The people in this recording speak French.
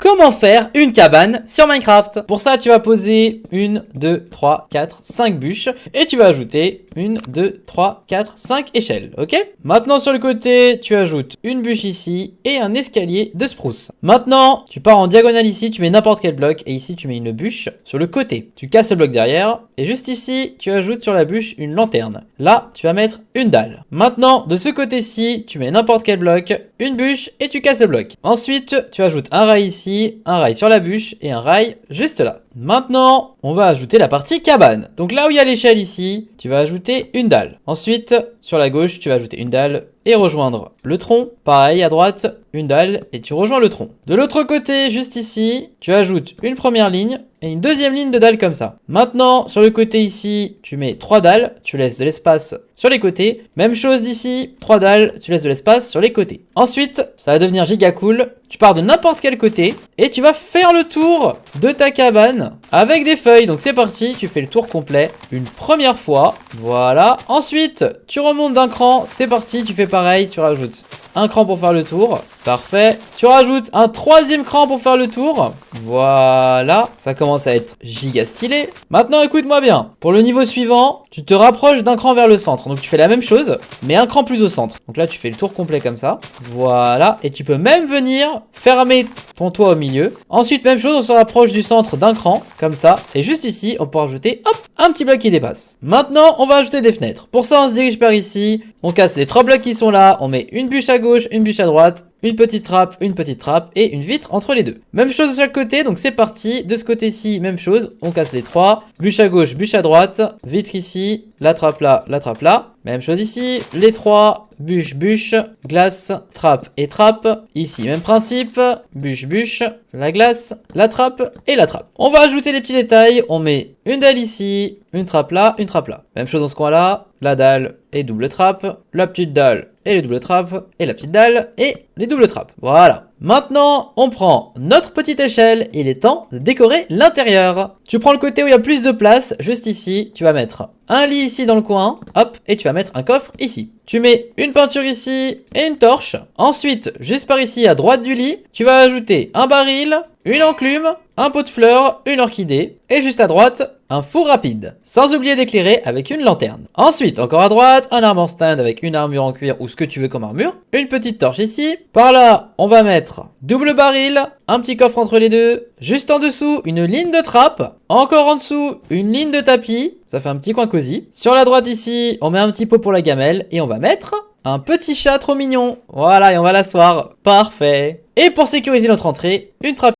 comment faire une cabane sur Minecraft. Pour ça, tu vas poser 1, 2, 3, 4, 5 bûches et tu vas ajouter 1, 2, 3, 4, 5 échelles, ok? Maintenant, sur le côté, tu ajoutes une bûche ici et un escalier de spruce. Maintenant, tu pars en diagonale ici, tu mets n'importe quel bloc et ici, tu mets une bûche sur le côté. Tu casses le bloc derrière et juste ici, tu ajoutes sur la bûche une lanterne. Là, tu vas mettre une dalle. Maintenant, de ce côté-ci, tu mets n'importe quel bloc, une bûche et tu casses le bloc. Ensuite, tu ajoutes un rail ici, un rail sur la bûche et un rail juste là. Maintenant, on va ajouter la partie cabane. Donc là où il y a l'échelle ici, tu vas ajouter une dalle. Ensuite, sur la gauche, tu vas ajouter une dalle et rejoindre le tronc. Pareil, à droite, une dalle et tu rejoins le tronc. De l'autre côté, juste ici, tu ajoutes une première ligne et une deuxième ligne de dalles comme ça. Maintenant, sur le côté ici, tu mets 3 dalles, tu laisses de l'espace sur les côtés. Même chose d'ici, 3 dalles, tu laisses de l'espace sur les côtés. Ensuite, ça va devenir giga cool. Tu pars de n'importe quel côté et tu vas faire le tour de ta cabane avec des feuilles. Donc c'est parti, tu fais le tour complet une première fois. Voilà. Ensuite, tu remontes d'un cran. C'est parti, tu fais pareil, tu rajoutes un cran pour faire le tour. Parfait. Tu rajoutes un troisième cran pour faire le tour. Voilà. Ça commence à être giga stylé. Maintenant, écoute-moi bien. Pour le niveau suivant, tu te rapproches d'un cran vers le centre. Donc tu fais la même chose, mais un cran plus au centre. Donc là, tu fais le tour complet comme ça. Voilà. Et tu peux même venir fermer ton toit au milieu. Ensuite, même chose, on se rapproche du centre d'un cran, comme ça. Et juste ici, on peut rajouter, hop, un petit bloc qui dépasse. Maintenant, on va ajouter des fenêtres. Pour ça, on se dirige par ici. On casse les 3 blocs qui sont là. On met une bûche à gauche, une bûche à droite, une petite trappe et une vitre entre les deux. Même chose de chaque côté, donc c'est parti. De ce côté-ci, même chose. On casse les 3. Bûche à gauche, bûche à droite, vitre ici, la trappe là, la trappe là. Même chose ici, les 3, bûche, bûche, glace, trappe et trappe. Ici, même principe, bûche, bûche, la glace, la trappe et la trappe. On va ajouter les petits détails. On met une dalle ici, une trappe là, une trappe là. Même chose dans ce coin-là, la dalle et double trappe, la petite dalle et les doubles trappes, et la petite dalle et les doubles trappes. Voilà. Maintenant, on prend notre petite échelle et il est temps de décorer l'intérieur. Tu prends le côté où il y a plus de place, juste ici, tu vas mettre un lit ici dans le coin, hop, et tu vas mettre un coffre ici. Tu mets une peinture ici et une torche. Ensuite, juste par ici à droite du lit, tu vas ajouter un baril, une enclume, un pot de fleurs, une orchidée, et juste à droite, un four rapide. Sans oublier d'éclairer avec une lanterne. Ensuite, encore à droite, un armor stand avec une armure en cuir ou ce que tu veux comme armure. Une petite torche ici. Par là, on va mettre double baril, un petit coffre entre les deux. Juste en dessous, une ligne de trappe. Encore en dessous, une ligne de tapis. Ça fait un petit coin cosy. Sur la droite ici, on met un petit pot pour la gamelle et on va mettre un petit chat trop mignon. Voilà, et on va l'asseoir. Parfait. Et pour sécuriser notre entrée, une trappe